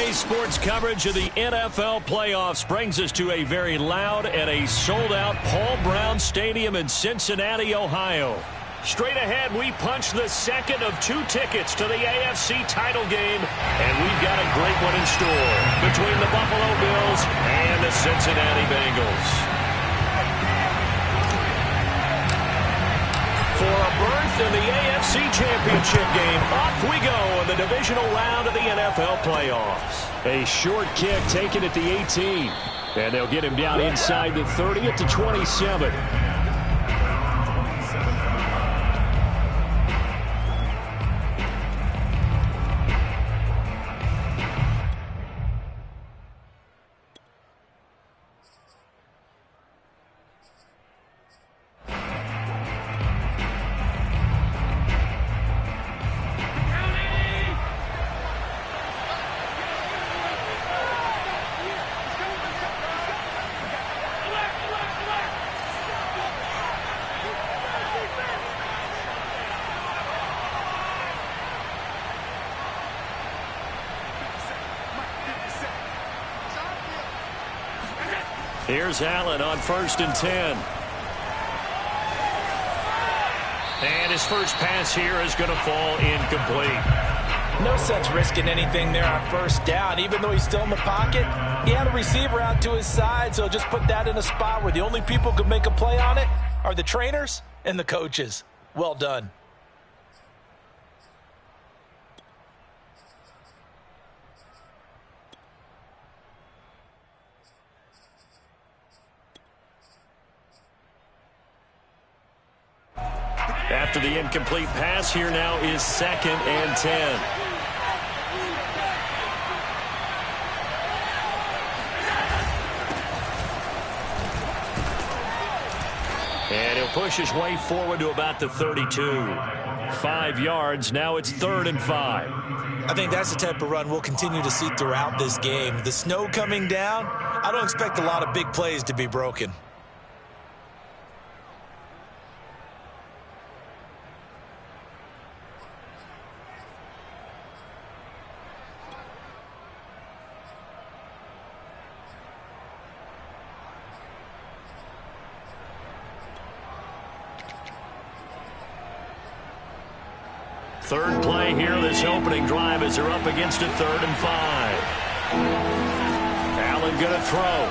Today's sports coverage of the NFL playoffs brings us to a very loud and a sold-out Paul Brown Stadium in Cincinnati, Ohio. Straight ahead, we punch the second of 2 tickets to the AFC title game, and we've got a great one in store between the Buffalo Bills and the Cincinnati Bengals. For a berth in the AFC Championship game, off we go in the divisional round of the NFL playoffs. A short kick taken at the 18, and they'll get him down inside the 30 at the 27. Here's Allen on 1st and 10. And his first pass here is going to fall incomplete. No sense risking anything there on 1st down. Even though he's still in the pocket, he had a receiver out to his side, so just put that in a spot where the only people who can make a play on it are the trainers and the coaches. Well done. After the incomplete pass, here now is 2nd and 10. And he'll push his way forward to about the 32. 5 yards. Now it's 3rd and 5. I think that's the type of run we'll continue to see throughout this game. The snow coming down, I don't expect a lot of big plays to be broken. Third play here, this opening drive as they're up against a 3rd and 5. Allen going to throw.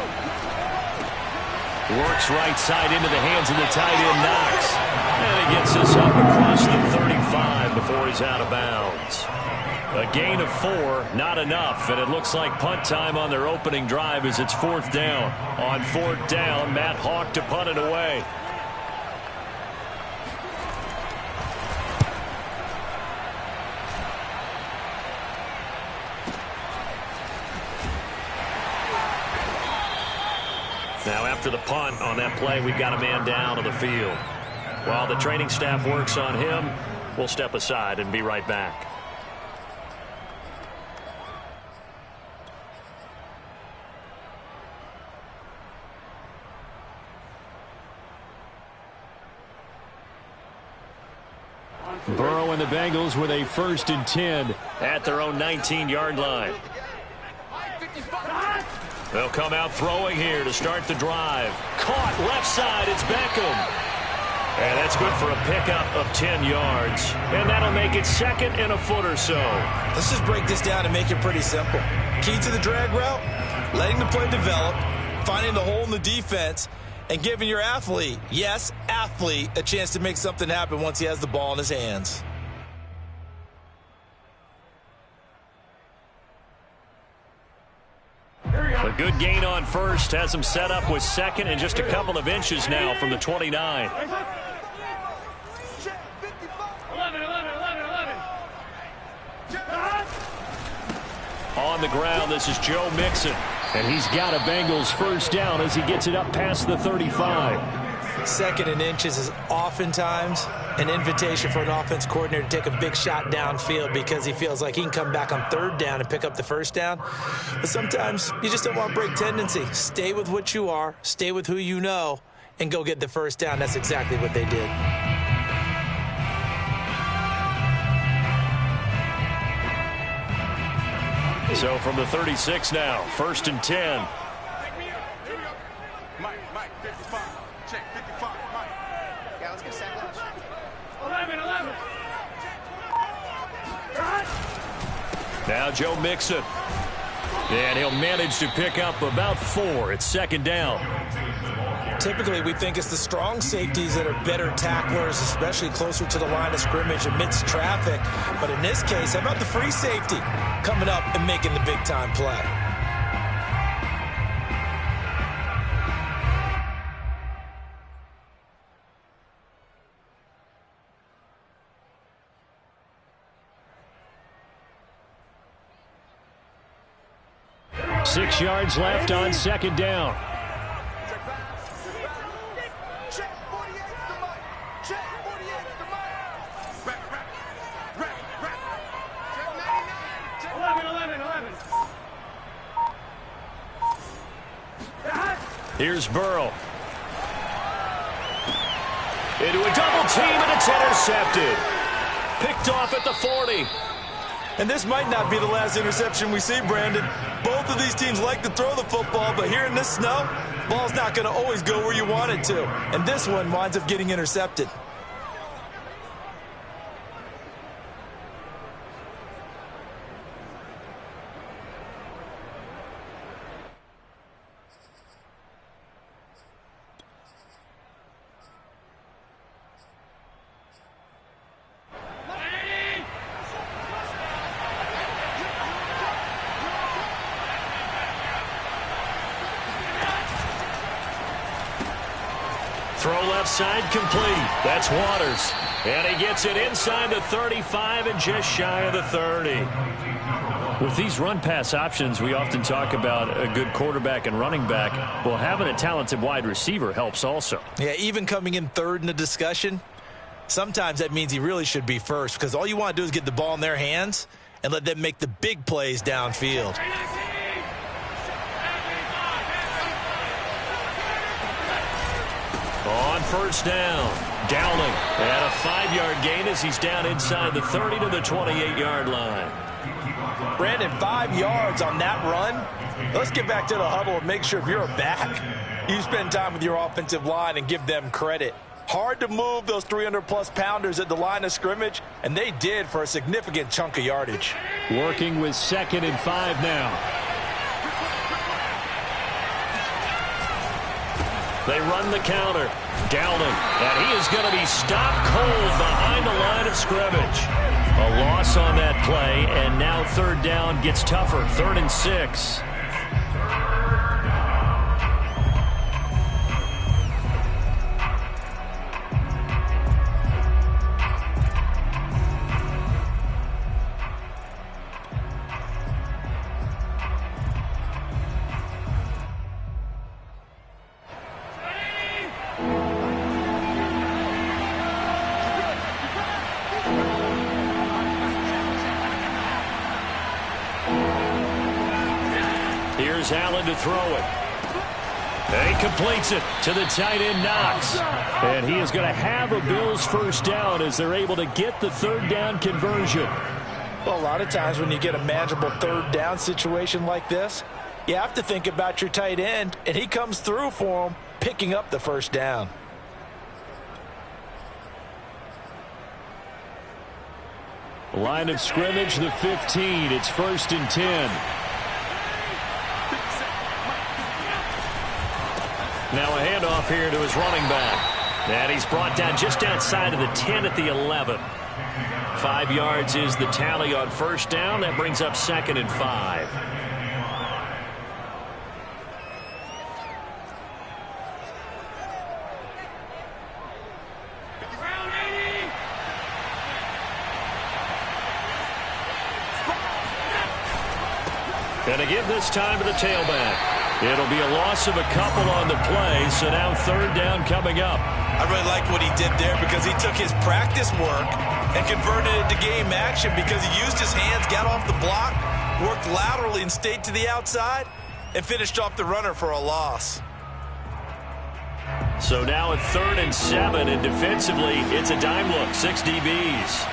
Works right side into the hands of the tight end, Knox. And he gets this up across the 35 before he's out of bounds. A gain of 4, not enough, and it looks like punt time on their opening drive as it's 4th down. On 4th down, Matt Hawk to punt it away. Now after the punt on that play, we've got a man down on the field. While the training staff works on him, we'll step aside and be right back. Burrow and the Bengals with a 1st and 10 at their own 19-yard line. They'll come out throwing here to start the drive. Caught left side. It's Beckham. And that's good for a pickup of 10 yards. And that'll make it 2nd and a foot or so. Let's just break this down and make it pretty simple. Key to the drag route, letting the play develop, finding the hole in the defense, and giving your athlete, yes, athlete, a chance to make something happen once he has the ball in his hands. A good gain on 1st has him set up with 2nd and just a couple of inches now from the 29. On the ground, this is Joe Mixon. And he's got a Bengals 1st down as he gets it up past the 35. 2nd and inches is oftentimes an invitation for an offense coordinator to take a big shot downfield because he feels like he can come back on 3rd down and pick up the 1st down. But sometimes you just don't want to break tendency. Stay with what you are, stay with who you know, and go get the 1st down. That's exactly what they did. So from the 36 now, 1st and 10. Mike, 55. Check, 55, Mike. Yeah, let's get a sack lunch. 11. Now Joe Mixon. And he'll manage to pick up about 4. It's 2nd down. Typically, we think it's the strong safeties that are better tacklers, especially closer to the line of scrimmage amidst traffic. But in this case, how about the free safety coming up and making the big-time play? Six yards left on 2nd down. Check, 48's the Mike. Check, 48's the Mike. Rack. Check 99. Check 11. Here's Burrow. Into a double team, and it's intercepted. Picked off at the 40. And this might not be the last interception we see, Brandon. Both of these teams like to throw the football, but here in this snow, ball's not going to always go where you want it to. And this one winds up getting intercepted. Throw left side complete. That's Waters. And he gets it inside the 35 and just shy of the 30. With these run-pass options, we often talk about a good quarterback and running back. Well, having a talented wide receiver helps also. Yeah, even coming in third in the discussion, sometimes that means he really should be first, because all you want to do is get the ball in their hands and let them make the big plays downfield. On 1st down, Dowling. And a 5-yard gain as he's down inside the 30 to the 28-yard line. Brandon, 5 yards on that run. Let's get back to the huddle and make sure if you're a back, you spend time with your offensive line and give them credit. Hard to move those 300-plus pounders at the line of scrimmage, and they did for a significant chunk of yardage. Working with 2nd and 5 now. They run the counter. Dowling. And he is going to be stopped cold behind the line of scrimmage. A loss on that play, and now 3rd down gets tougher. 3rd and 6. Here's Allen to throw it. And he completes it to the tight end, Knox. And he is going to have a Bills 1st down as they're able to get the 3rd down conversion. Well, a lot of times when you get a manageable 3rd down situation like this, you have to think about your tight end, and he comes through for him, picking up the 1st down. Line of scrimmage, the 15. It's 1st and 10. Now a handoff here to his running back. And he's brought down just outside of the 10 at the 11. 5 yards is the tally on 1st down. That brings up 2nd and 5. And again this time to the tailback. It'll be a loss of a couple on the play, so now 3rd down coming up. I really like what he did there because he took his practice work and converted it to game action because he used his hands, got off the block, worked laterally and stayed to the outside, and finished off the runner for a loss. So now at 3rd and 7, and defensively, it's a dime look, 6 DBs.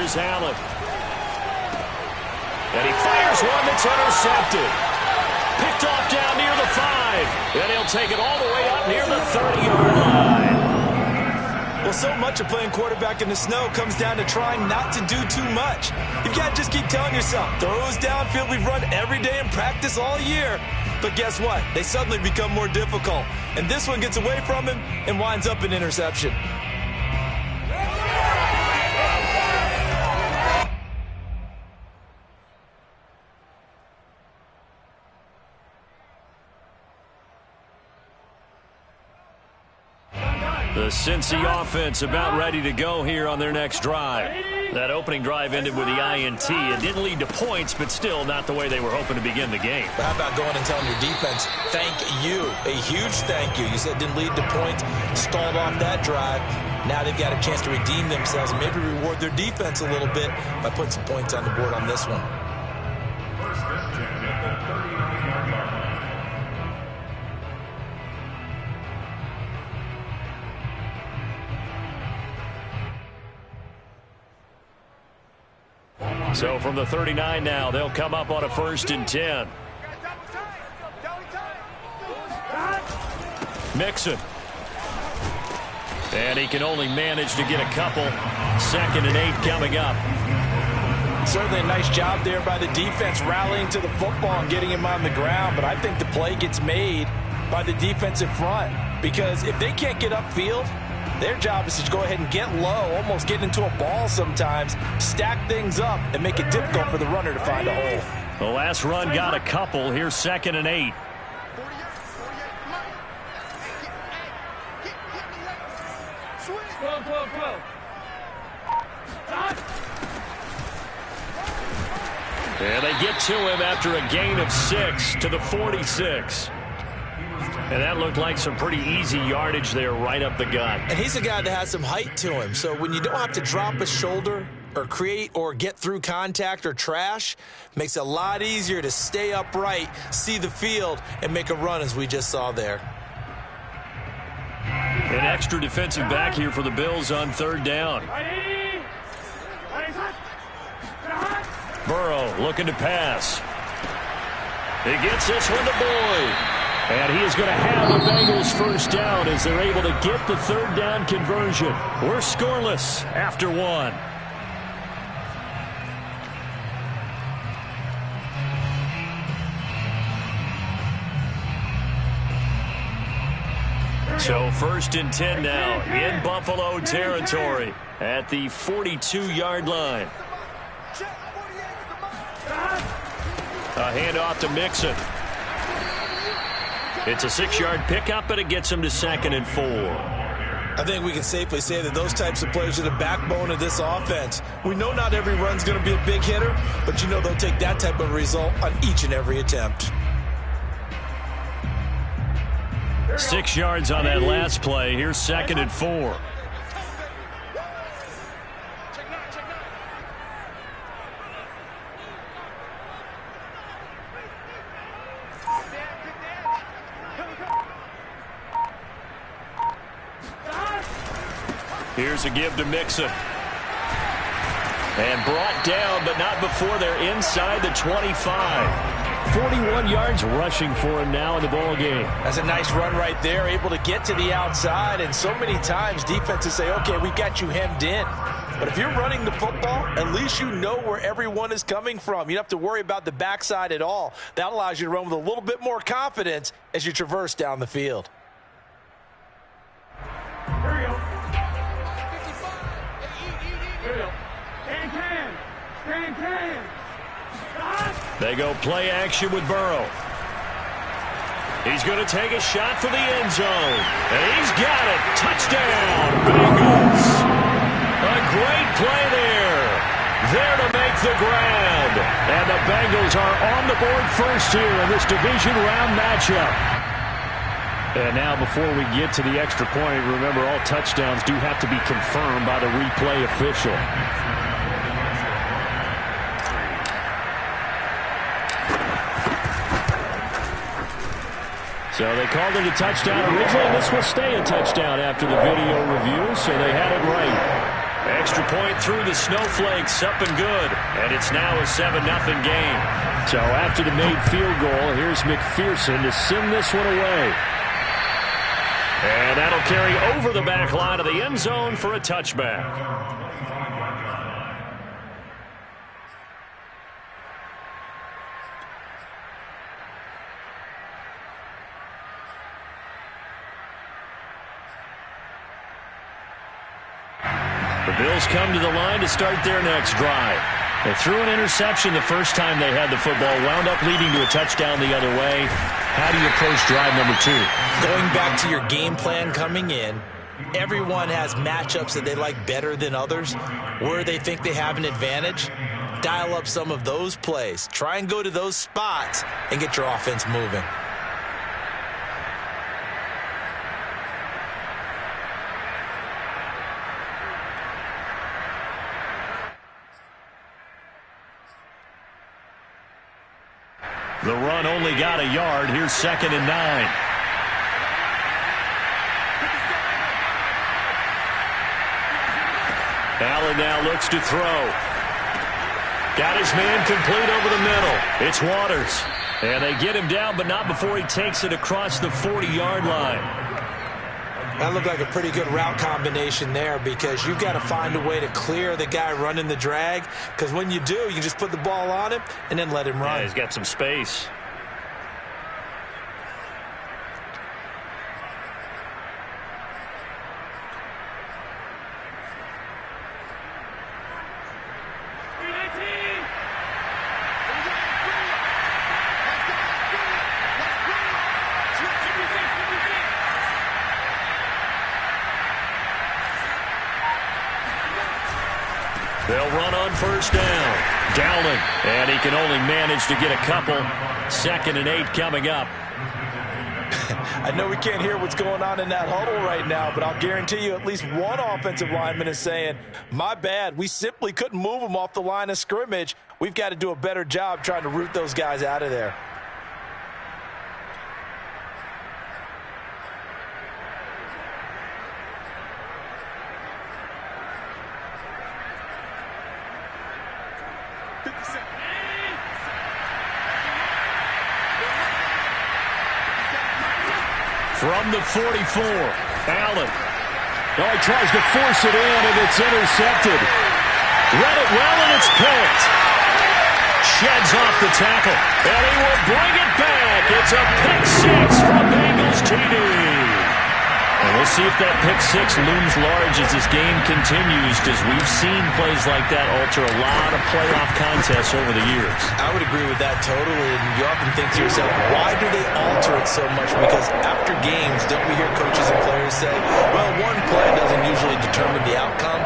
is Allen. And he fires one that's intercepted. Picked off down near the 5. And he'll take it all the way up near the 30-yard line. Well, so much of playing quarterback in the snow comes down to trying not to do too much. You've got to just keep telling yourself, throws downfield we've run every day in practice all year. But guess what? They suddenly become more difficult. And this one gets away from him and winds up an interception. The Cincy offense about ready to go here on their next drive. That opening drive ended with the INT. It didn't lead to points, but still not the way they were hoping to begin the game. But how about going and telling your defense, thank you, a huge thank you. You said it didn't lead to points, stalled off that drive. Now they've got a chance to redeem themselves and maybe reward their defense a little bit by putting some points on the board on this one. So from the 39 now, they'll come up on a 1st and 10. Mixon. And he can only manage to get a couple. 2nd and 8 coming up. Certainly a nice job there by the defense rallying to the football and getting him on the ground. But I think the play gets made by the defensive front. Because if they can't get upfield, their job is to go ahead and get low, almost get into a ball sometimes, stack things up, and make it difficult for the runner to find a hole. The last run got a couple. Here's 2nd and 8. And they get to him after a gain of 6 to the 46. And that looked like some pretty easy yardage there right up the gut. And he's a guy that has some height to him. So when you don't have to drop a shoulder or create or get through contact or trash, makes it a lot easier to stay upright, see the field, and make a run as we just saw there. An extra defensive back here for the Bills on 3rd down. Burrow looking to pass. He gets this one to Boyd. And he is going to have the Bengals 1st down as they're able to get the 3rd down conversion. We're scoreless after 1. So 1st and 10 now in Buffalo territory at the 42-yard line. A handoff to Mixon. It's a 6-yard pickup, but it gets him to 2nd and 4. I think we can safely say that those types of players are the backbone of this offense. We know not every run's going to be a big hitter, but you know they'll take that type of result on each and every attempt. 6 yards on that last play. Here's 2nd and 4. Here's a give to Mixon. And brought down, but not before they're inside the 25. 41 yards rushing for him now in the ball game. That's a nice run right there, able to get to the outside. And so many times defenses say, okay, we got you hemmed in. But if you're running the football, at least you know where everyone is coming from. You don't have to worry about the backside at all. That allows you to run with a little bit more confidence as you traverse down the field. They go play action with Burrow. He's going to take a shot for the end zone. And he's got it. Touchdown, Bengals. A great play there. There to make the grab. And the Bengals are on the board first here in this division round matchup. And now before we get to the extra point, remember all touchdowns do have to be confirmed by the replay official. So they called it a touchdown originally, and this will stay a touchdown after the video review, so they had it right. Extra point through the snowflakes, up and good. And it's now a 7-0 game. So after the made field goal, here's McPherson to send this one away. And that'll carry over the back line of the end zone for a touchback. The Bills come to the line to start their next drive. They threw an interception the first time they had the football, wound up leading to a touchdown the other way. How do you approach drive number 2? Going back to your game plan coming in, everyone has matchups that they like better than others, where they think they have an advantage. Dial up some of those plays. Try and go to those spots and get your offense moving. The run only got a yard. Here's 2nd and 9. Allen now looks to throw. Got his man complete over the middle. It's Waters. And they get him down, but not before he takes it across the 40-yard line. That looked like a pretty good route combination there, because you've got to find a way to clear the guy running the drag, because when you do, you can just put the ball on him and then let him run. Yeah, he's got some space. They'll run on first down. Dowling, and he can only manage to get a couple. 2nd and 8 coming up. I know we can't hear what's going on in that huddle right now, but I'll guarantee you at least one offensive lineman is saying, my bad, we simply couldn't move them off the line of scrimmage. We've got to do a better job trying to root those guys out of there. From the 44, Allen. Oh, he tries to force it in, and it's intercepted. Read it well, and it's picked. Sheds off the tackle, and he will bring it back. It's a pick 6 from Bengals TD. And we'll see if that pick 6 looms large as this game continues, because we've seen plays like that alter a lot of playoff contests over the years. I would agree with that totally, and you often think to yourself, why do they alter it so much? Because after games, don't we hear coaches and players say, well, one play doesn't usually determine the outcome?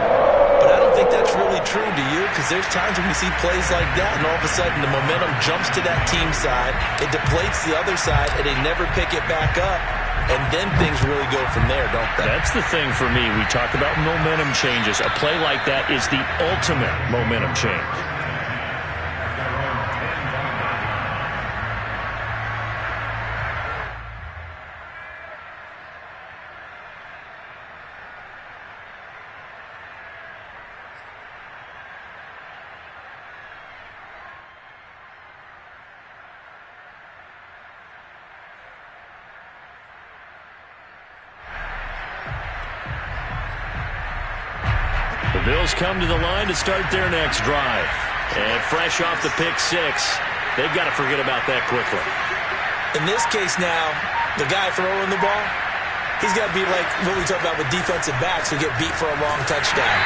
But I don't think that's really true, do you? Because there's times when we see plays like that, and all of a sudden the momentum jumps to that team side, it deflates the other side, and they never pick it back up. And then things really go from there, don't they? That's the thing for me. We talk about momentum changes. A play like that is the ultimate momentum change. The Bills come to the line to start their next drive. And fresh off the pick 6, they've got to forget about that quickly. In this case now, the guy throwing the ball, he's got to be like what we talk about with defensive backs who get beat for a long touchdown.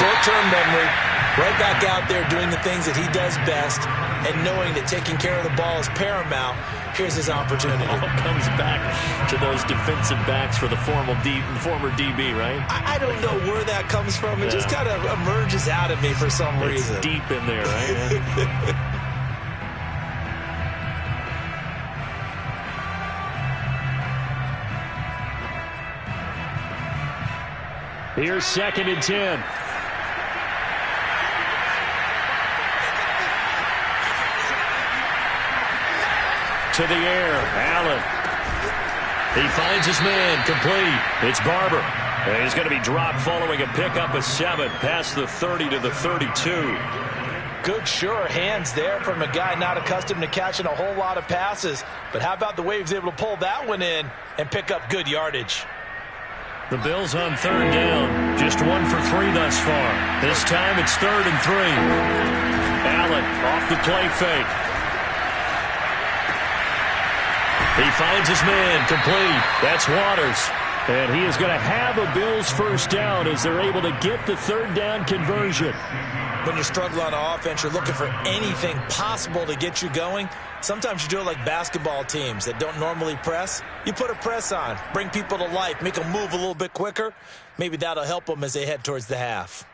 Short-term memory, right back out there doing the things that he does best, and knowing that taking care of the ball is paramount. Here's his opportunity. All comes back to those defensive backs for the former DB, right? I don't know where that comes from. It just kind of emerges out of me for some reason. It's deep in there, right? Here's 2nd and 10. To the air, Allen. He finds his man, complete. It's Barber. And he's going to be dropped following a pickup of 7 past the 30 to the 32. Good, sure hands there from a guy not accustomed to catching a whole lot of passes. But how about the way he was able to pull that one in and pick up good yardage? The Bills on 3rd down. Just 1 for 3 thus far. This time it's 3rd and 3. Allen off the play fake. He finds his man complete. That's Waters. And he is going to have a Bills first down as they're able to get the 3rd down conversion. When you struggle on offense, you're looking for anything possible to get you going. Sometimes you do it like basketball teams that don't normally press. You put a press on, bring people to life, make them move a little bit quicker. Maybe that'll help them as they head towards the half.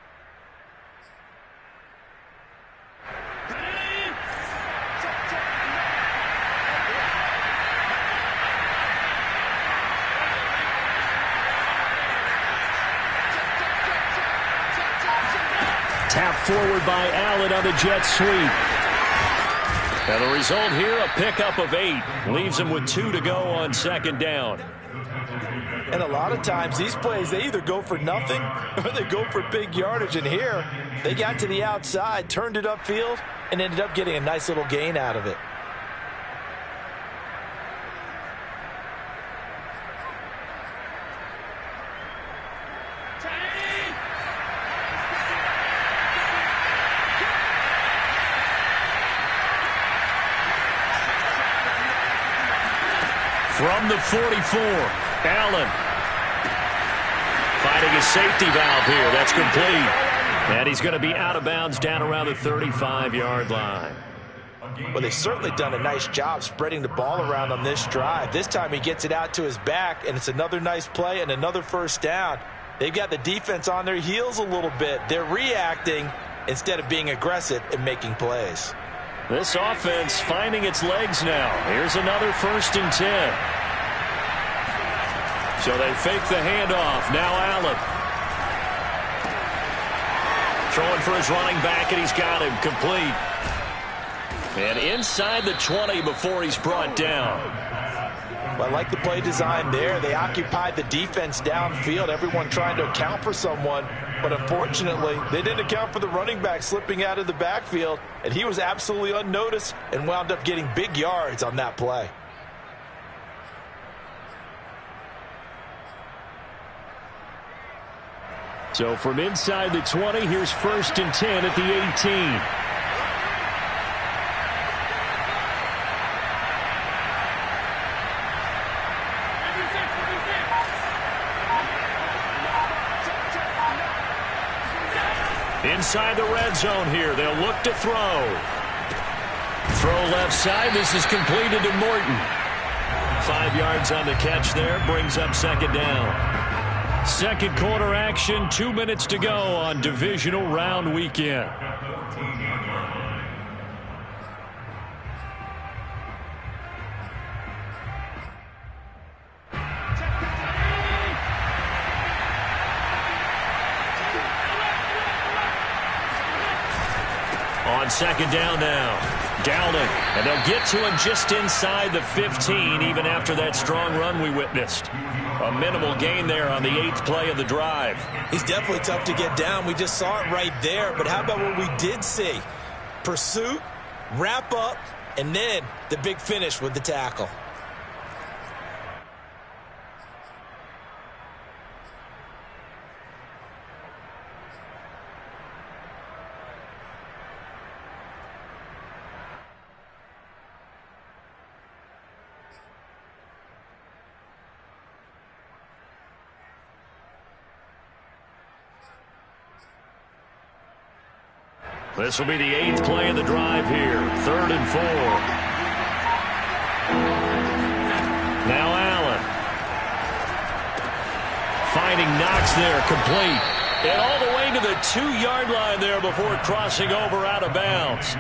Tap forward by Allen on the jet sweep. And the result here, a pickup of 8. Leaves him with 2 to go on 2nd down. And a lot of times these plays, they either go for nothing or they go for big yardage. And here, they got to the outside, turned it upfield, and ended up getting a nice little gain out of it. From the 44, Allen finding his safety valve here. That's complete. And he's going to be out of bounds down around the 35-yard line. Well, they've certainly done a nice job spreading the ball around on this drive. This time he gets it out to his back, and it's another nice play and another first down. They've got the defense on their heels a little bit. They're reacting instead of being aggressive and making plays. This offense finding its legs now. Here's another 1st and 10. So they fake the handoff. Now Allen. Throwing for his running back, and he's got him complete. And inside the 20 before he's brought down. Well, I like the play design there. They occupied the defense downfield, everyone trying to account for someone. But unfortunately, they didn't account for the running back slipping out of the backfield, and he was absolutely unnoticed and wound up getting big yards on that play. So from inside the 20, here's 1st and 10 at the 18. Inside the red zone here. They'll look to throw. Throw left side. This is completed to Morton. 5 yards on the catch there. Brings up 2nd down. Second quarter action. 2 minutes to go on divisional round weekend. On 2nd down now, Downing, and they'll get to him just inside the 15 even after that strong run we witnessed. A minimal gain there on the 8th play of the drive. He's definitely tough to get down. We just saw it right there, but how about what we did see? Pursuit, wrap up, and then the big finish with the tackle. This will be the 8th play of the drive here. 3rd and 4. Now Allen. Finding Knox there, complete. And all the way to the 2-yard line there before crossing over out of bounds.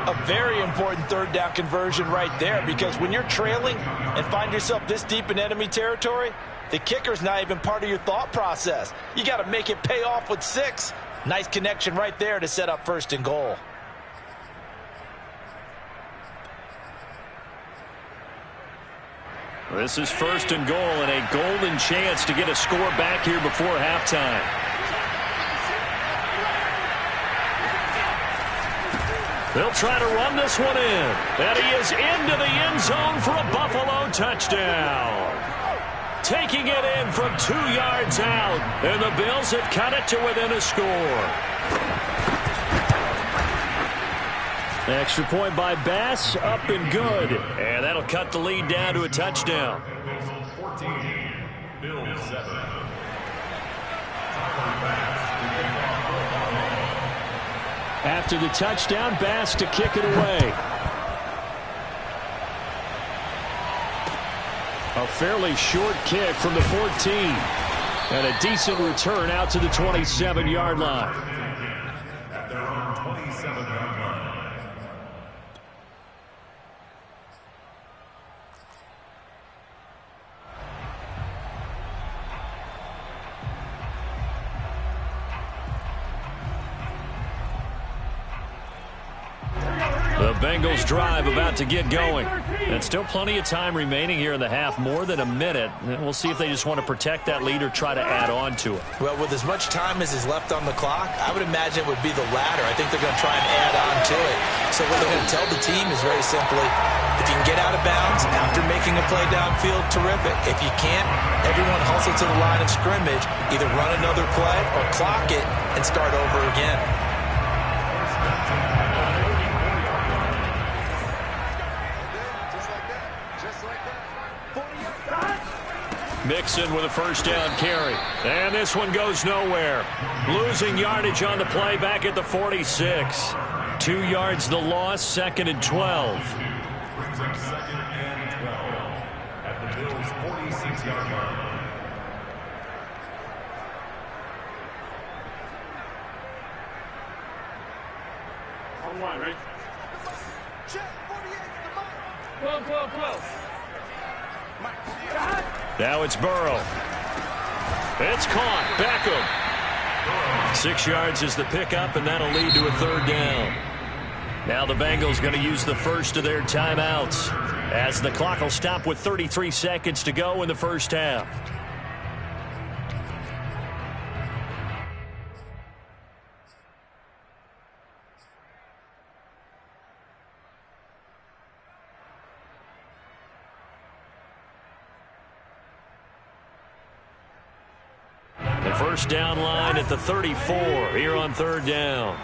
A very important 3rd down conversion right there, because when you're trailing and find yourself this deep in enemy territory, the kicker's not even part of your thought process. You got to make it pay off with 6. Nice connection right there to set up 1st and goal. This is 1st and goal and a golden chance to get a score back here before halftime. They'll try to run this one in. And he is into the end zone for a Buffalo touchdown. Taking it in from 2 yards out. And the Bills have cut it to within a score. Extra point by Bass, up and good. And that'll cut the lead down to a touchdown. 14, Bills 7. After the touchdown, Bass to kick it away. A fairly short kick from the 14. And a decent return out to the 27-yard line. At their own 27-yard line. The Bengals drive about to get going. And still plenty of time remaining here in the half, more than a minute. And we'll see if they just want to protect that lead or try to add on to it. Well, with as much time as is left on the clock, I would imagine it would be the latter. I think they're going to try and add on to it. So what they're going to tell the team is very simply, if you can get out of bounds after making a play downfield, terrific. If you can't, everyone hustle to the line of scrimmage, either run another play or clock it and start over again. Mixon with a first down carry. And this one goes nowhere. Losing yardage on the play back at the 46. 2 yards the loss, 2nd and 12. Brings up 2nd and 12 at the Bills' 46-yard line. On line, right? Check, 48's the mic. 12. Now it's Burrow. It's caught. Beckham. 6 yards is the pickup, and that'll lead to a 3rd down. Now the Bengals going to use the first of their timeouts as the clock will stop with 33 seconds to go in the first half. First down line at the 34 here on 3rd down.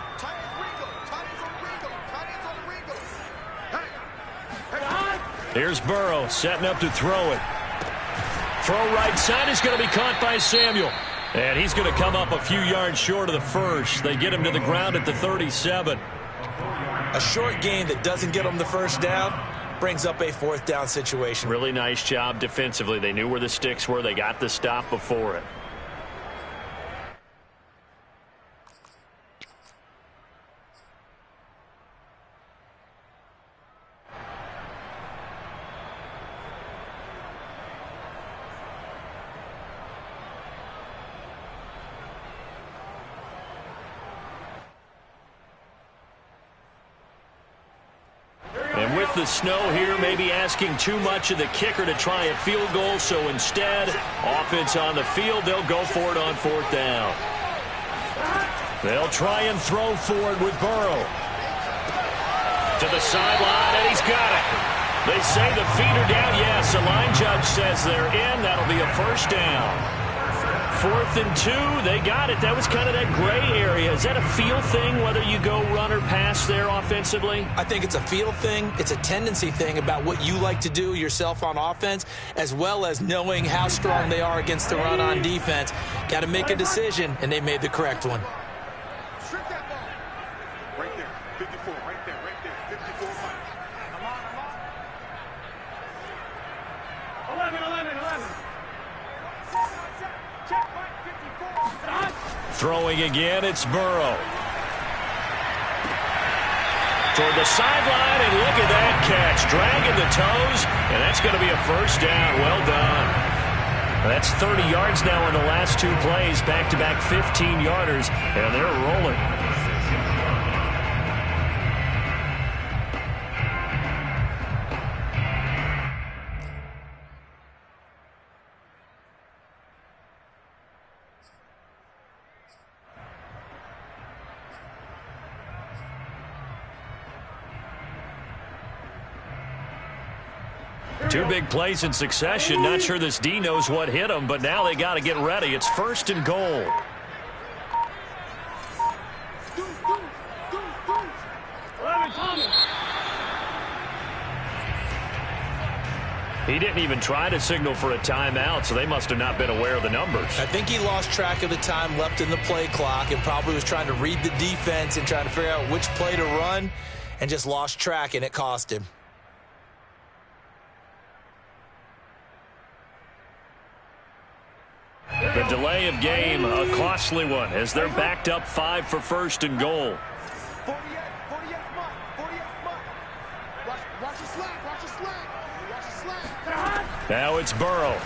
Here's Burrow setting up to throw it. Throw right side is going to be caught by Samuel. And he's going to come up a few yards short of the first. They get him to the ground at the 37. A short gain that doesn't get them the first down brings up a 4th down situation. Really nice job defensively. They knew where the sticks were. They got the stop before it. The snow here may be asking too much of the kicker to try a field goal, so instead, offense on the field, they'll go for it on 4th down. They'll try and throw for it with Burrow. To the sideline, and he's got it. They say the feet are down. Yes, the line judge says they're in. That'll be a first down. 4th and 2, they got it. That was kind of that gray area. Is that a feel thing, whether you go run or pass there offensively? I think it's a feel thing. It's a tendency thing about what you like to do yourself on offense, as well as knowing how strong they are against the run on defense. Got to make a decision, and they made the correct one. Shrink that ball. Right there. 54. Right there. 54. Come on. 11. Check, Mike, 54. Throwing again, it's Burrow. Toward the sideline, and look at that catch. Dragging the toes, and that's going to be a first down. Well done. That's 30 yards now in the last 2 plays. Back-to-back 15-yarders, and they're rolling. Two big plays in succession. Not sure this D knows what hit him, but now they got to get ready. It's 1st and goal. He didn't even try to signal for a timeout, so they must have not been aware of the numbers. I think he lost track of the time left in the play clock and probably was trying to read the defense and trying to figure out which play to run and just lost track, and it cost him. The delay of game, a costly one, as they're backed up 5 for 1st and goal. 48 mark. Watch your slack. Watch your slack. Now it's Burrow.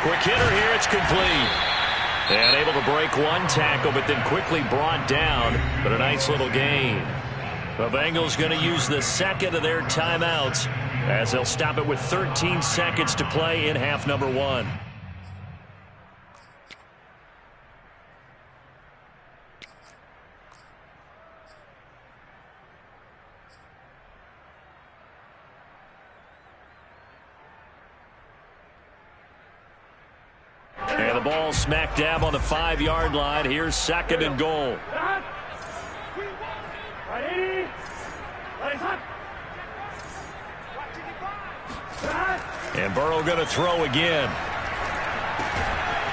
Quick hitter here. It's complete. And able to break one tackle, but then quickly brought down. But a nice little gain. The Bengals going to use the second of their timeouts as they'll stop it with 13 seconds to play in half number 1. And the ball smack dab on the 5-yard line. Here's 2nd and goal. And Burrow going to throw again.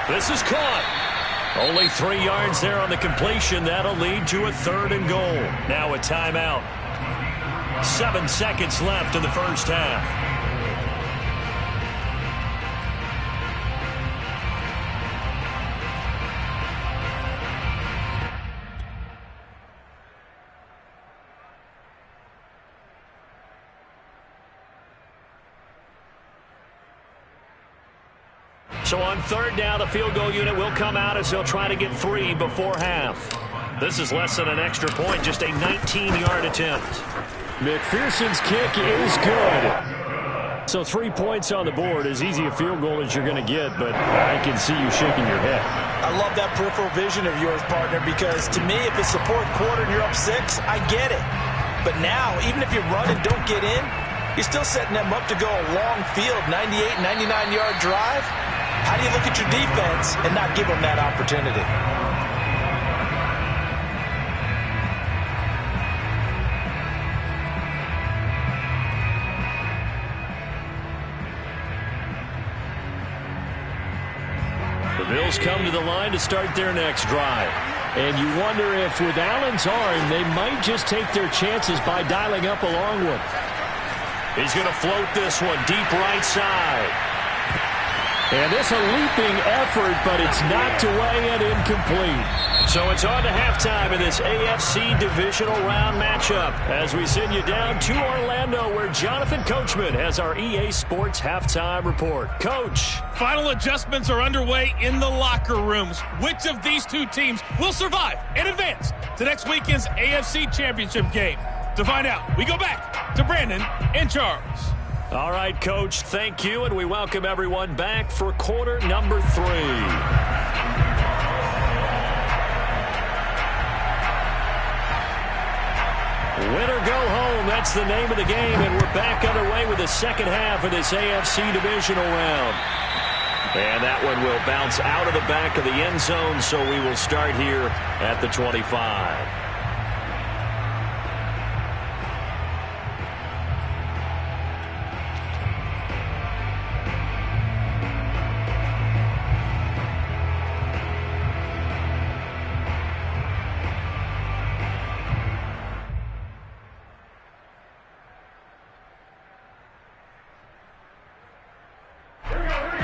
This is caught. Only 3 yards there on the completion. That'll lead to a 3rd and goal. Now a timeout. 7 seconds left in the first half. So on 3rd down, the field goal unit will come out as they'll try to get 3 before half. This is less than an extra point, just a 19-yard attempt. McPherson's kick is good. So 3 points on the board, as easy a field goal as you're going to get, but I can see you shaking your head. I love that peripheral vision of yours, partner, because to me, if it's the 4th quarter and you're up 6, I get it. But now, even if you run and don't get in, you're still setting them up to go a long field, 98, 99-yard drive. How do you look at your defense and not give them that opportunity? The Bills come to the line to start their next drive. And you wonder if with Allen's arm, they might just take their chances by dialing up a long one. He's going to float this one deep right side. And this a leaping effort, but it's knocked away and incomplete. So it's on to halftime in this AFC Divisional Round matchup as we send you down to Orlando where Jonathan Coachman has our EA Sports Halftime Report. Coach. Final adjustments are underway in the locker rooms. Which of these two teams will survive and advance to next weekend's AFC Championship game? To find out, we go back to Brandon and Charles. All right, Coach, thank you, and we welcome everyone back for quarter number 3. Win or go home, that's the name of the game, and we're back underway with the second half of this AFC Divisional Round. And that one will bounce out of the back of the end zone, so we will start here at the 25.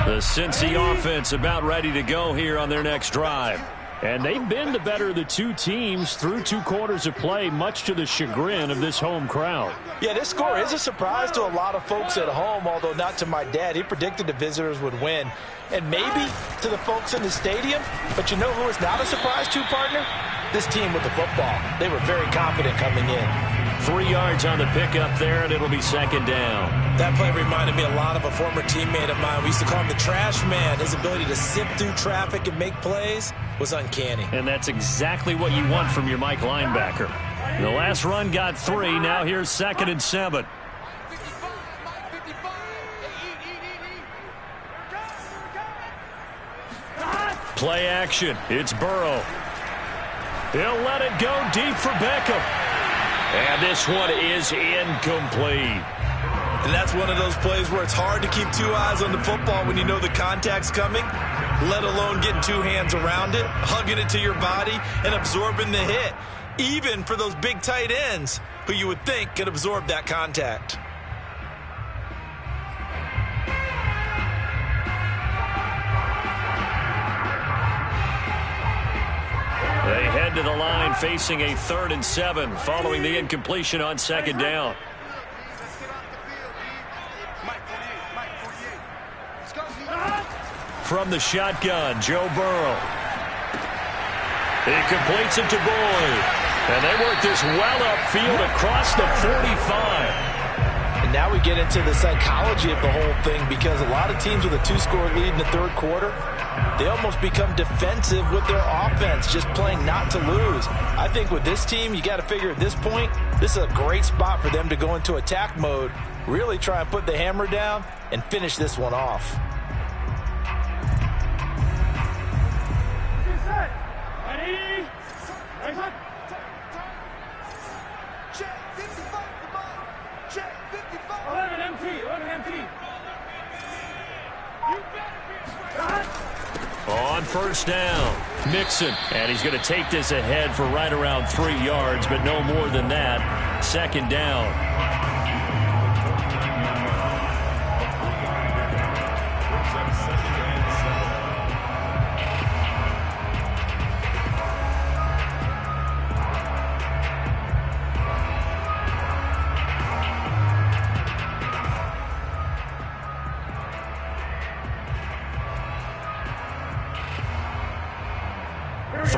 The Cincy offense about ready to go here on their next drive. And they've been the better of the two teams through 2 quarters of play, much to the chagrin of this home crowd. Yeah, this score is a surprise to a lot of folks at home, although not to my dad. He predicted the visitors would win. And maybe to the folks in the stadium, but you know who is not a surprise to, partner? This team with the football. They were very confident coming in. 3 yards on the pickup there, and it'll be 2nd down. That play reminded me a lot of a former teammate of mine. We used to call him the trash man. His ability to sift through traffic and make plays was uncanny. And that's exactly what you want from your Mike linebacker. The last run got 3. Now here's 2nd and 7. Play action. It's Burrow. He'll let it go deep for Beckham. And this one is incomplete. And that's one of those plays where it's hard to keep two eyes on the football when you know the contact's coming, let alone getting two hands around it, hugging it to your body, and absorbing the hit, even for those big tight ends who you would think could absorb that contact. They head to the line facing a 3rd and 7 following the incompletion on 2nd down. From the shotgun, Joe Burrow. He completes it to Boyd. And they work this well upfield across the 45. And now we get into the psychology of the whole thing, because a lot of teams with a 2-score lead in the 3rd quarter, they almost become defensive with their offense, just playing not to lose. I think with this team, you got to figure at this point, this is a great spot for them to go into attack mode, really try and put the hammer down and finish this one off. On 1st down, Mixon. And he's going to take this ahead for right around 3 yards, but no more than that. 2nd down.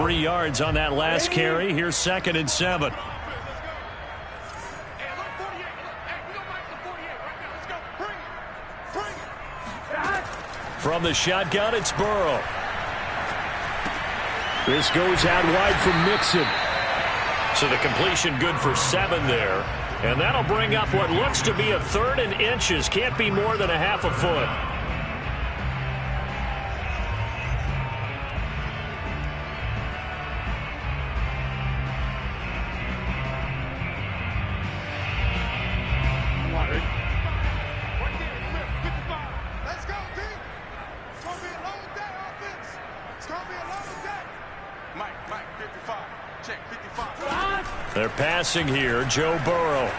Yards on that last carry. Here's 2nd and 7. From the shotgun, it's Burrow. This goes out wide for Mixon. So the completion good for 7 there. And that'll bring up what looks to be a 3rd and inches. Can't be more than a half a foot. They're passing here. Joe Burrow.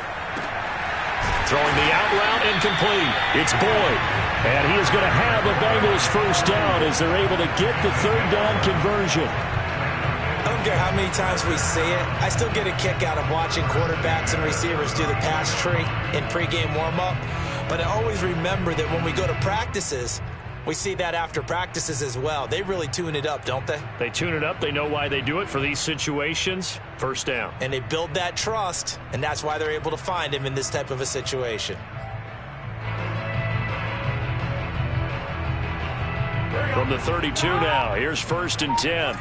Throwing the out route incomplete. It's Boyd. And he is going to have a Bengals 1st down as they're able to get the 3rd down conversion. I don't care how many times we see it. I still get a kick out of watching quarterbacks and receivers do the pass tree in pregame warm-up. But I always remember that when we go to practices, we see that after practices as well. They really tune it up, don't they? They tune it up. They know why they do it for these situations. 1st down. And they build that trust, and that's why they're able to find him in this type of a situation. From the 32 now, here's 1st and 10.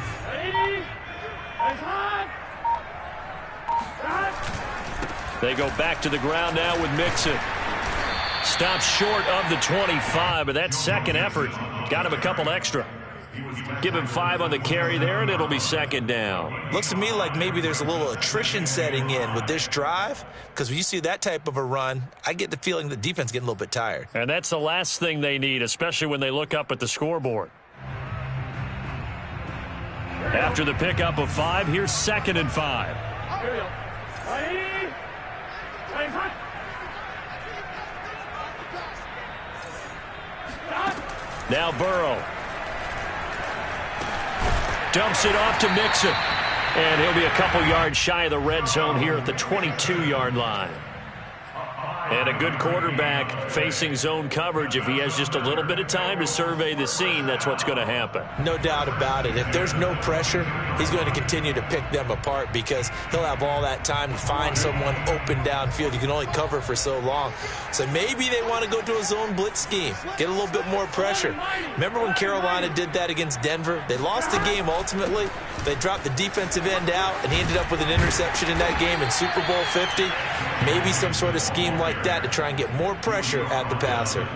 They go back to the ground now with Mixon. Stops short of the 25, but that 2nd effort got him a couple extra. Give him 5 on the carry there, and it'll be 2nd down. Looks to me like maybe there's a little attrition setting in with this drive, because when you see that type of a run, I get the feeling the defense getting a little bit tired. And that's the last thing they need, especially when they look up at the scoreboard. After the pickup of 5, here's 2nd and 5. Now Burrow. Dumps it off to Mixon. And he'll be a couple yards shy of the red zone here at the 22-yard line. And a good quarterback facing zone coverage. If he has just a little bit of time to survey the scene, that's what's going to happen. No doubt about it. If there's no pressure, he's going to continue to pick them apart because he'll have all that time to find someone open downfield. You can only cover for so long. So maybe they want to go to a zone blitz scheme, get a little bit more pressure. Remember when Carolina did that against Denver? They lost the game ultimately. They dropped the defensive end out, and he ended up with an interception in that game in Super Bowl 50. Maybe some sort of scheme like that to try and get more pressure at the passer.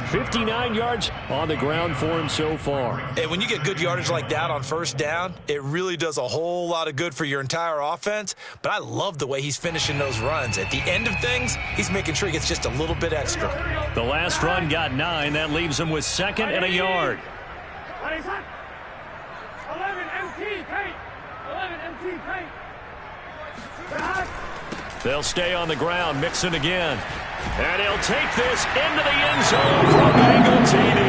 59 yards on the ground for him so far. And when you get good yardage like that on first down, it really does a whole lot of good for your entire offense. But I love the way he's finishing those runs. At the end of things, he's making sure he gets just a little bit extra. The last run got 9. That leaves him with 2nd and a yard. 11 MT, Kate. 11 MT, Kate. They'll stay on the ground. Mixon again. And he'll take this into the end zone for a Bengal TD.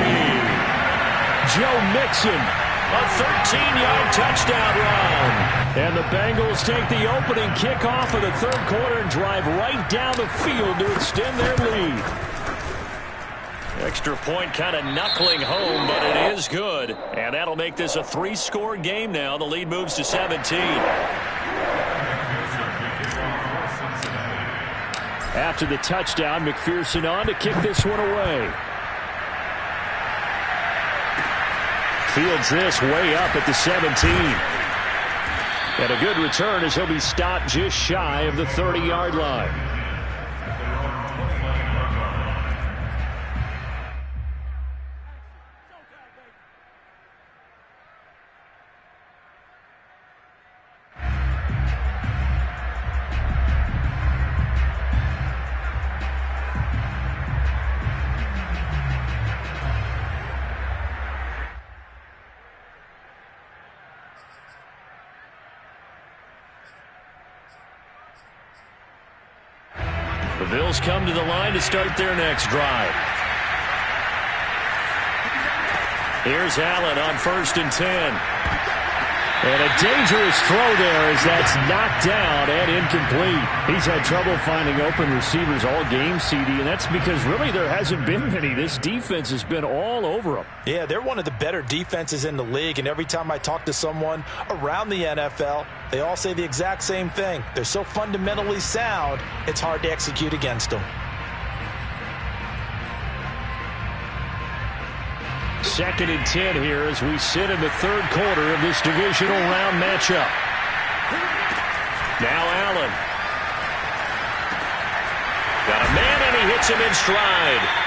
Joe Mixon, a 13-yard touchdown run. And the Bengals take the opening kickoff of the third quarter and drive right down the field to extend their lead. Extra point kind of knuckling home, but it is good. And that'll make this a 3-score game now. The lead moves to 17. After the touchdown, McPherson on to kick this one away. Fields this way up at the 17. And a good return as he'll be stopped just shy of the 30-yard line. The Bills come to the line to start their next drive. Here's Allen on 1st and 10. And a dangerous throw there as that's knocked down and incomplete. He's had trouble finding open receivers all game, CD, and that's because really there hasn't been many. This defense has been all over them. Yeah, they're one of the better defenses in the league, and every time I talk to someone around the NFL, they all say the exact same thing. They're so fundamentally sound, it's hard to execute against them. 2nd and 10 here as we sit in the third quarter of this divisional round matchup. Now Allen. Got a man and he hits him in stride.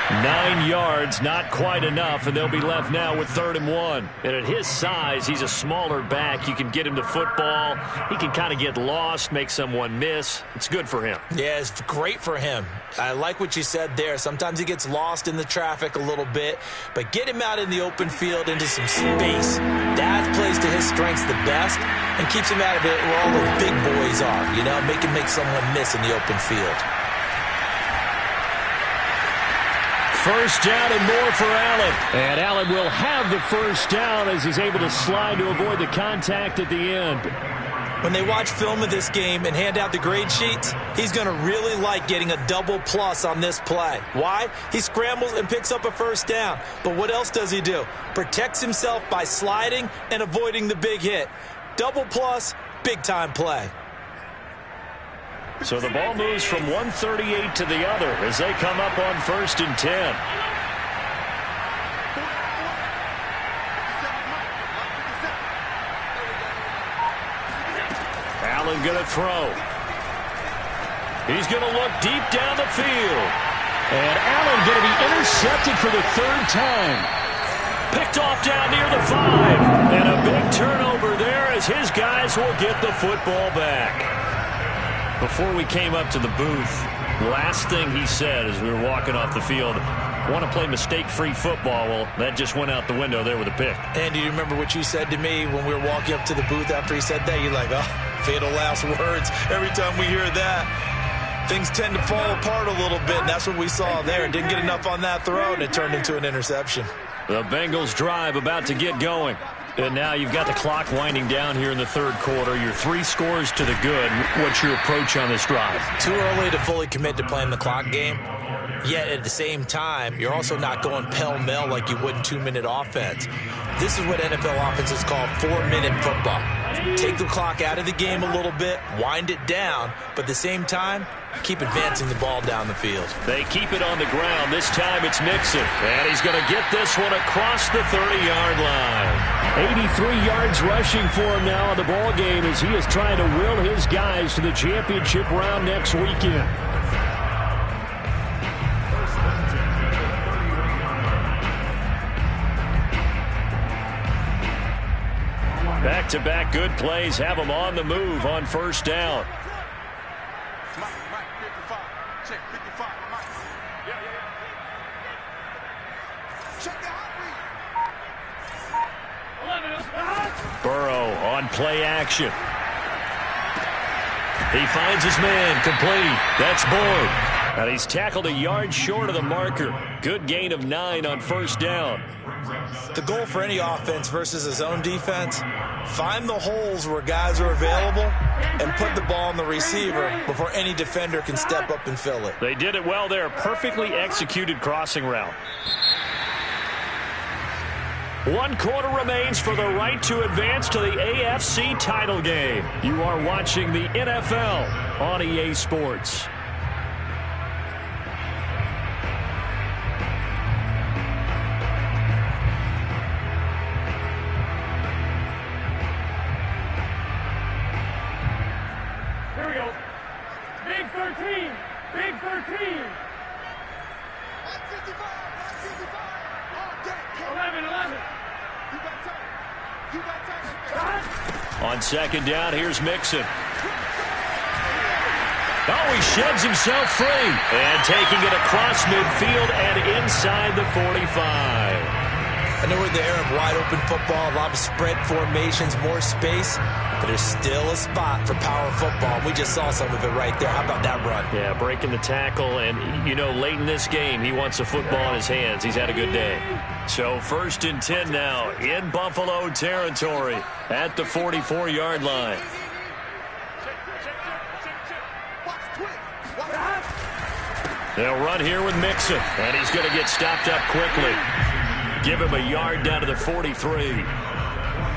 9 yards, not quite enough, and they'll be left now with 3rd and 1. And at his size, he's a smaller back. You can get him to football. He can kind of get lost, make someone miss. It's good for him. Yeah, it's great for him. I like what you said there. Sometimes he gets lost in the traffic a little bit, but get him out in the open field into some space. That plays to his strengths the best and keeps him out of it where all the big boys are, you know, make him make someone miss in the open field. First down and more for Allen. And Allen will have the first down as he's able to slide to avoid the contact at the end. When they watch film of this game and hand out the grade sheets, he's going to really like getting a double plus on this play. Why? He scrambles and picks up a first down. But what else does he do? Protects himself by sliding and avoiding the big hit. Double plus, big-time play. So the ball moves from 138 to the other as they come up on 1st and 10. Allen going to throw. He's going to look deep down the field. And Allen going to be intercepted for the 3rd time. Picked off down near the 5. And a big turnover there as his guys will get the football back. Before we came up to the booth, last thing he said as we were walking off the field, want to play mistake-free football. Well, that just went out the window there with a pick. And do you remember what you said to me when we were walking up to the booth after he said that? You're like, oh, fatal last words. Every time we hear that, things tend to fall apart a little bit, and that's what we saw there. Didn't get enough on that throw, and it turned into an interception. The Bengals drive about to get going. And now you've got the clock winding down here in the third quarter. You're 3 scores to the good. What's your approach on this drive? Too early to fully commit to playing the clock game. Yet at the same time, you're also not going pell-mell like you would in 2-minute offense. This is what NFL offenses call 4-minute football. Take the clock out of the game a little bit, wind it down, but at the same time, keep advancing the ball down the field. They keep it on the ground. This time it's Mixon. And he's going to get this one across the 30-yard line. 83 yards rushing for him now in the ball game as he is trying to will his guys to the championship round next weekend. Back-to-back good plays have them on the move on first down. Mike, 55. Check, 55. Mike. Yeah. Check the hot read. Burrow on play action. He finds his man, complete. That's Boyd. And he's tackled a yard short of the marker. Good gain of 9 on first down. The goal for any offense versus his own defense, find the holes where guys are available and put the ball on the receiver before any defender can step up and fill it. They did it well there. Perfectly executed crossing route. 1 quarter remains for the right to advance to the AFC title game. You are watching the NFL on EA Sports. Here we go. Big 13. Big 13. 155. All day. 11. You got time. On second down, here's Mixon. Oh, he sheds himself free. And taking it across midfield and inside the 45. I know we're in the era of wide-open football, a lot of spread formations, more space, but there's still a spot for power football. We just saw some of it right there. How about that run? Yeah, breaking the tackle, and, you know, late in this game, he wants the football in his hands. He's had a good day. So 1st and 10 now in Buffalo territory at the 44-yard line. They'll run here with Mixon, and he's going to get stopped up quickly. Give him a yard down to the 43.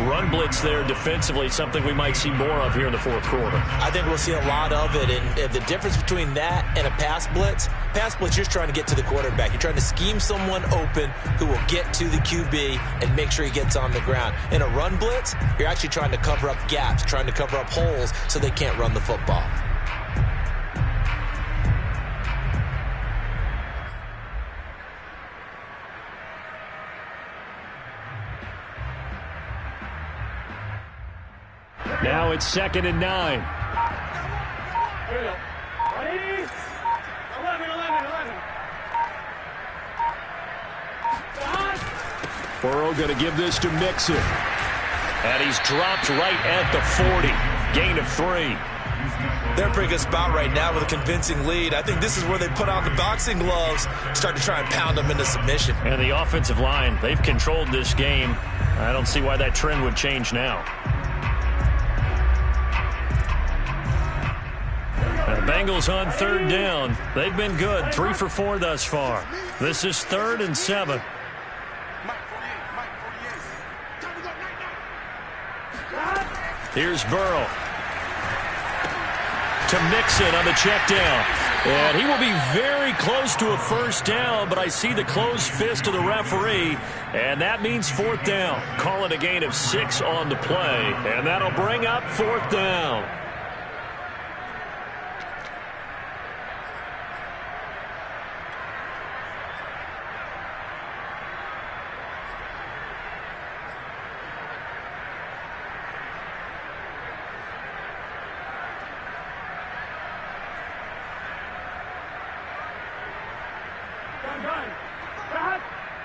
Run blitz there defensively, something we might see more of here in the fourth quarter. I think we'll see a lot of it, and the difference between that and a pass blitz, you're just trying to get to the quarterback. You're trying to scheme someone open who will get to the QB and make sure he gets on the ground. In a run blitz, you're actually trying to cover up gaps, trying to cover up holes so they can't run the football. Now it's 2nd and 9. Here we go. Ready? 11. Burrow going to give this to Mixon. And he's dropped right at the 40. Gain of 3. They're in a pretty good spot right now with a convincing lead. I think this is where they put on the boxing gloves, start to try and pound them into submission. And the offensive line, they've controlled this game. I don't see why that trend would change now. And the Bengals on 3rd down. They've been good, 3 for 4 thus far. This is 3rd and 7. Here's Burrow. To Mixon on the check down. And he will be very close to a first down, but I see the closed fist of the referee, and that means 4th down. Call it a gain of 6 on the play, and that'll bring up 4th down.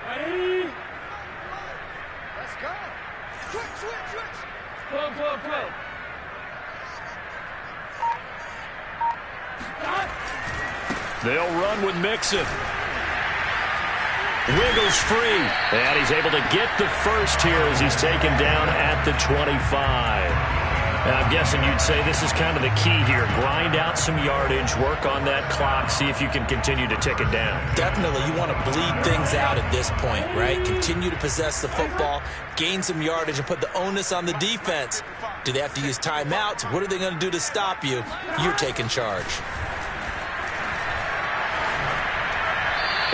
Ready? Let's go. Switch. 12. They'll run with Mixon. Wiggles free. And he's able to get the first here as he's taken down at the 25. And I'm guessing you'd say this is kind of the key here. Grind out some yardage, work on that clock, see if you can continue to tick it down. Definitely, you want to bleed things out at this point, right? Continue to possess the football, gain some yardage, and put the onus on the defense. Do they have to use timeouts? What are they going to do to stop you? You're taking charge.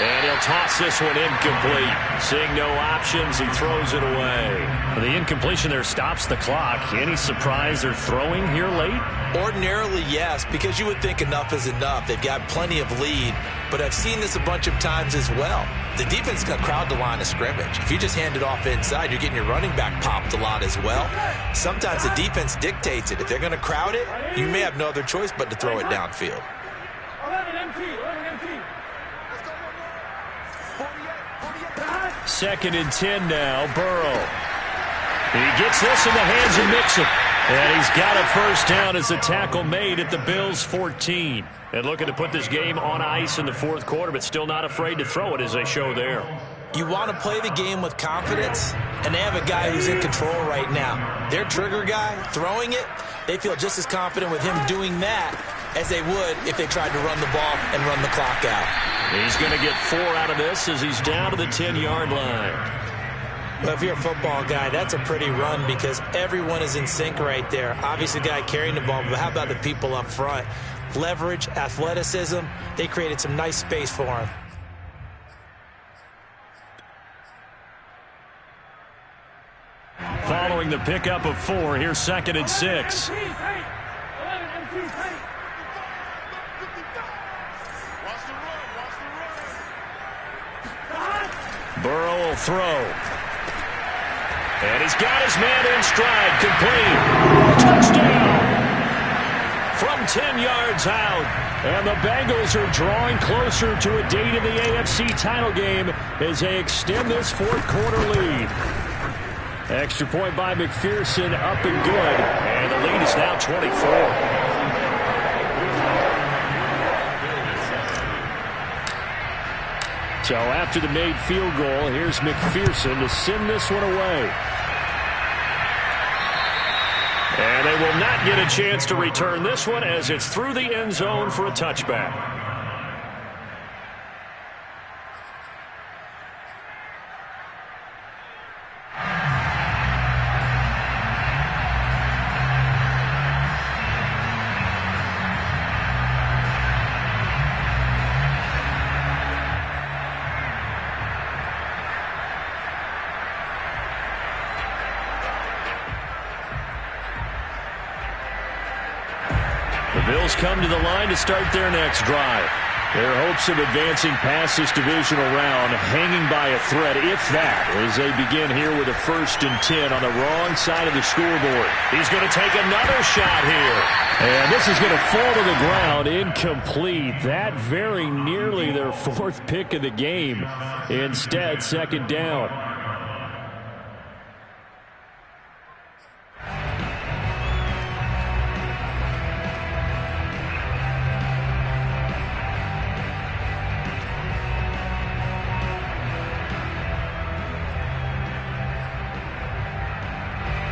And he'll toss this one incomplete. Seeing no options, he throws it away. The incompletion there stops the clock. Any surprise they're throwing here late? Ordinarily, yes, because you would think enough is enough. They've got plenty of lead, but I've seen this a bunch of times as well. The defense is going to crowd the line of scrimmage. If you just hand it off inside, you're getting your running back popped a lot as well. Sometimes the defense dictates it. If they're going to crowd it, you may have no other choice but to throw it downfield. 11 MT. Second and 10 now, Burrow. He gets this in the hands of Mixon. And he's got a first down as a tackle made at the Bills' 14. And looking to put this game on ice in the fourth quarter, but still not afraid to throw it as they show there. You want to play the game with confidence, and they have a guy who's in control right now. Their trigger guy, throwing it, they feel just as confident with him doing that as they would if they tried to run the ball and run the clock out. He's going to get 4 out of this as he's down to the 10-yard line. Well, if you're a football guy, that's a pretty run because everyone is in sync right there. Obviously, the guy carrying the ball, but how about the people up front? Leverage, athleticism, they created some nice space for him. Following the pickup of 4, here's second and 6. Burrow will throw. And he's got his man in stride, complete. Touchdown! From 10 yards out. And the Bengals are drawing closer to a date in the AFC title game as they extend this fourth quarter lead. Extra point by McPherson, up and good. And the lead is now 24. So after the made field goal, here's McPherson to send this one away. And they will not get a chance to return this one as it's through the end zone for a touchback. The Bills come to the line to start their next drive. Their hopes of advancing past this divisional round hanging by a thread, if that, as they begin here with a 1st and 10 on the wrong side of the scoreboard. He's going to take another shot here. And this is going to fall to the ground, incomplete. That very nearly their 4th pick of the game. Instead, second down.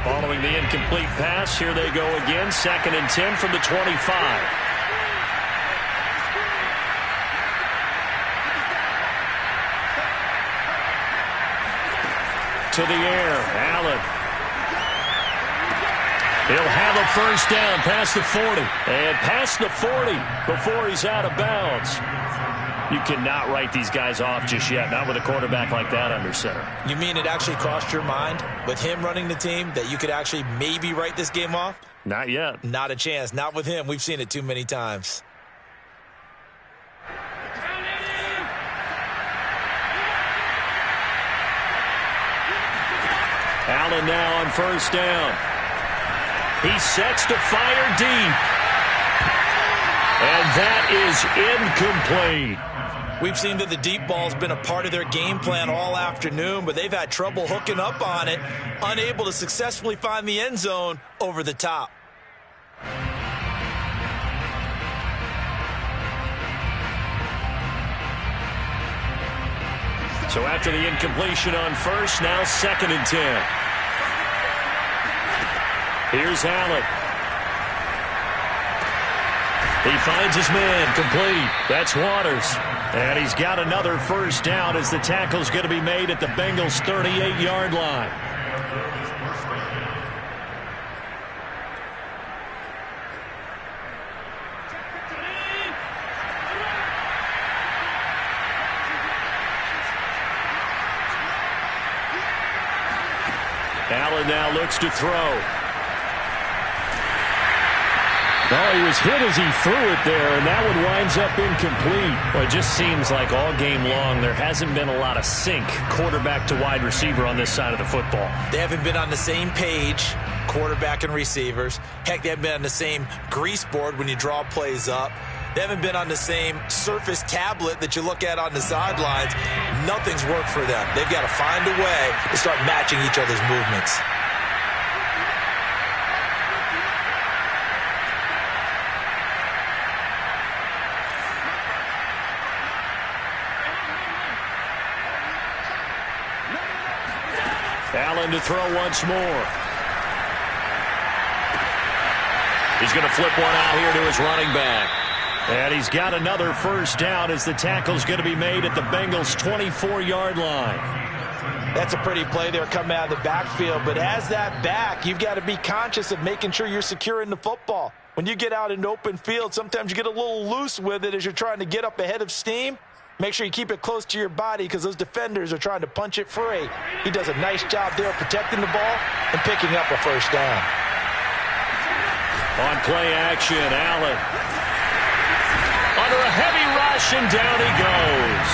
Following the incomplete pass, here they go again. 2nd and 10 from the 25. To the air, Allen. He'll have a first down past the 40. And past the 40 before he's out of bounds. You cannot write these guys off just yet, not with a quarterback like that under center. You mean it actually crossed your mind with him running the team that you could actually maybe write this game off? Not yet. Not a chance. Not with him. We've seen it too many times. Allen now on first down. He sets to fire deep. And that is incomplete. We've seen that the deep ball's been a part of their game plan all afternoon, but they've had trouble hooking up on it, unable to successfully find the end zone over the top. So after the incompletion on first, now 2nd and 10. Here's Allen. He finds his man, complete. That's Waters. And he's got another first down as the tackle's going to be made at the Bengals' 38-yard line. Allen now looks to throw. Oh, he was hit as he threw it there, and that one winds up incomplete. Well, it just seems like all game long there hasn't been a lot of sync quarterback to wide receiver on this side of the football. They haven't been on the same page, quarterback and receivers. Heck, they haven't been on the same grease board when you draw plays up. They haven't been on the same surface tablet that you look at on the sidelines. Nothing's worked for them. They've got to find a way to start matching each other's movements. Allen to throw once more. He's going to flip one out here to his running back. And he's got another first down as the tackle's going to be made at the Bengals' 24-yard line. That's a pretty play there coming out of the backfield. But as that back, you've got to be conscious of making sure you're securing the football. When you get out in open field, sometimes you get a little loose with it as you're trying to get up ahead of steam. Make sure you keep it close to your body because those defenders are trying to punch it free. He does a nice job there protecting the ball and picking up a first down. On play action, Allen. Under a heavy rush, and down he goes.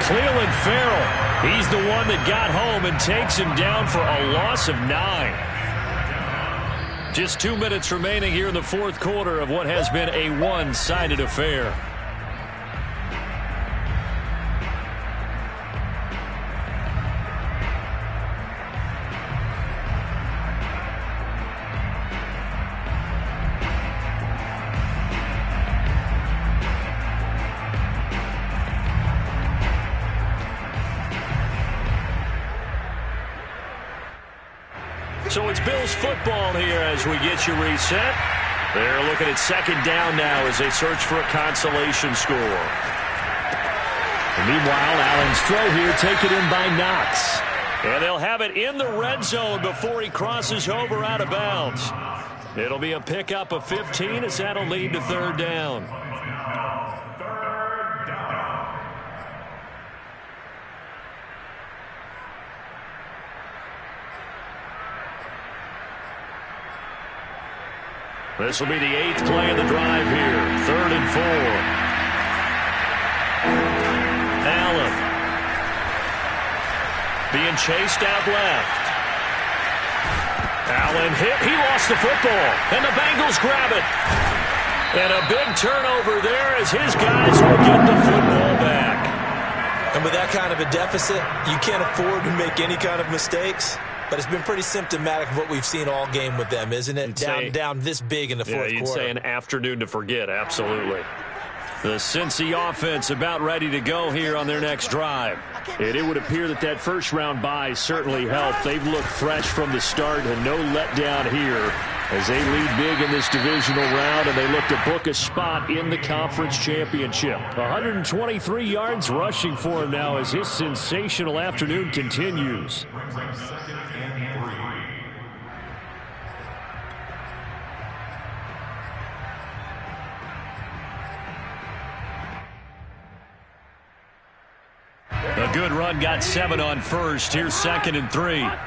Cleveland Farrell, he's the one that got home and takes him down for a loss of 9. Just 2 minutes remaining here in the fourth quarter of what has been a one-sided affair. So it's Bills football here as we get you reset. They're looking at second down now as they search for a consolation score. And meanwhile, Allen's throw here taken in by Knox. And they'll have it in the red zone before he crosses over out of bounds. It'll be a pickup of 15 as that'll lead to third down. This will be the 8th play of the drive here. 3rd and 4. Allen. Being chased out left. Allen hit. He lost the football. And the Bengals grab it. And a big turnover there as his guys will get the football back. And with that kind of a deficit, you can't afford to make any kind of mistakes. But it's been pretty symptomatic of what we've seen all game with them, isn't it? Down this big in the fourth quarter. You'd say an afternoon to forget, absolutely. The Cincy offense about ready to go here on their next drive. And it would appear that that first-round bye certainly helped. They've looked fresh from the start and no letdown here as they lead big in this divisional round, and they look to book a spot in the conference championship. 123 yards rushing for him now as his sensational afternoon continues. A good run, got 7 on first. Here's 2nd and 3. Right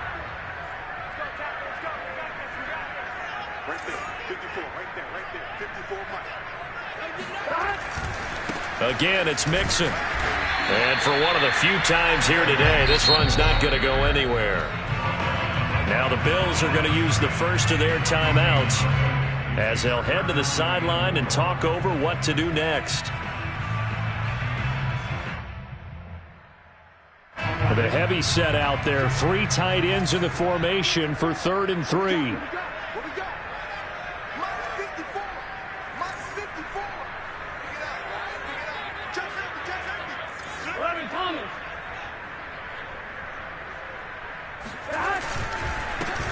there, 54, right there, 54 Mike. Again, it's Mixon. And for one of the few times here today, this run's not going to go anywhere. Now the Bills are going to use the first of their timeouts as they'll head to the sideline and talk over what to do next. With a heavy set out there, 3 tight ends in the formation for 3rd and 3. What we got? Minus 54. Minus 54. Pick it up, right? Pick it up. Just empty. Eleven Thomas.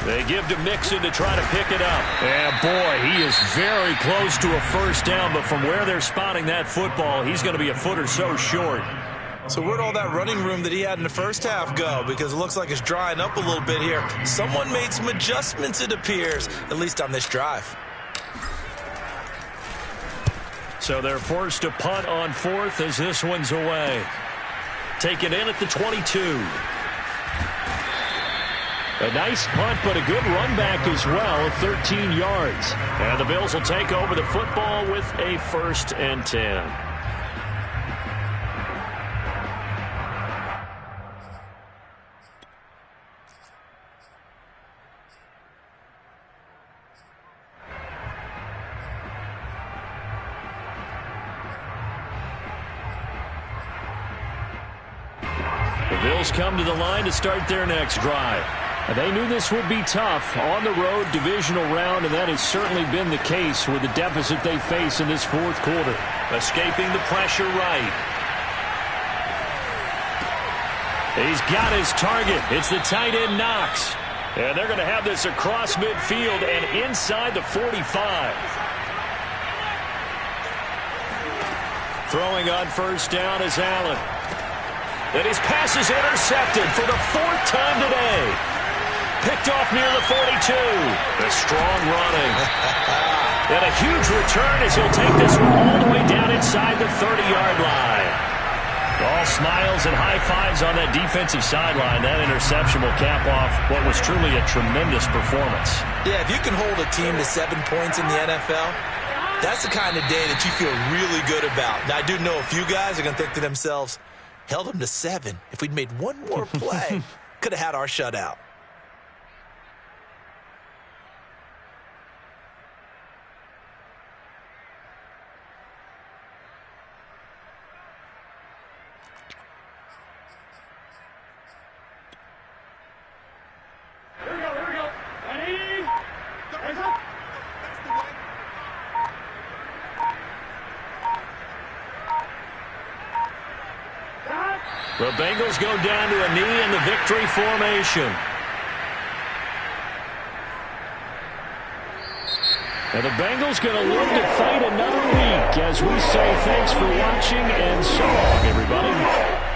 They give to Mixon to try to pick it up. And boy, he is very close to a first down, but from where they're spotting that football, he's going to be a foot or so short. So where'd all that running room that he had in the first half go? Because it looks like it's drying up a little bit here. Someone made some adjustments, it appears, at least on this drive. So they're forced to punt on 4th as this one's away. Taken in at the 22. A nice punt, but a good run back as well, 13 yards. And the Bills will take over the football with a 1st and 10. The Bills come to the line to start their next drive. And they knew this would be tough on the road divisional round, and that has certainly been the case with the deficit they face in this 4th quarter. Escaping the pressure right. He's got his target. It's the tight end Knox. And they're going to have this across midfield and inside the 45. Throwing on 1st down is Allen. And his pass is intercepted for the 4th time today. Picked off near the 42. The strong running. And a huge return as he'll take this one all the way down inside the 30-yard line. All smiles and high fives on that defensive sideline. That interception will cap off what was truly a tremendous performance. Yeah, if you can hold a team to 7 points in the NFL, that's the kind of day that you feel really good about. Now, I do know a few guys are going to think to themselves, held them to 7. If we'd made one more play, could have had our shutout. Here we go. Ready? Hands up. The Bengals go down to a knee in the victory formation. And the Bengals going to live to fight another week as we say thanks for watching and so long, everybody.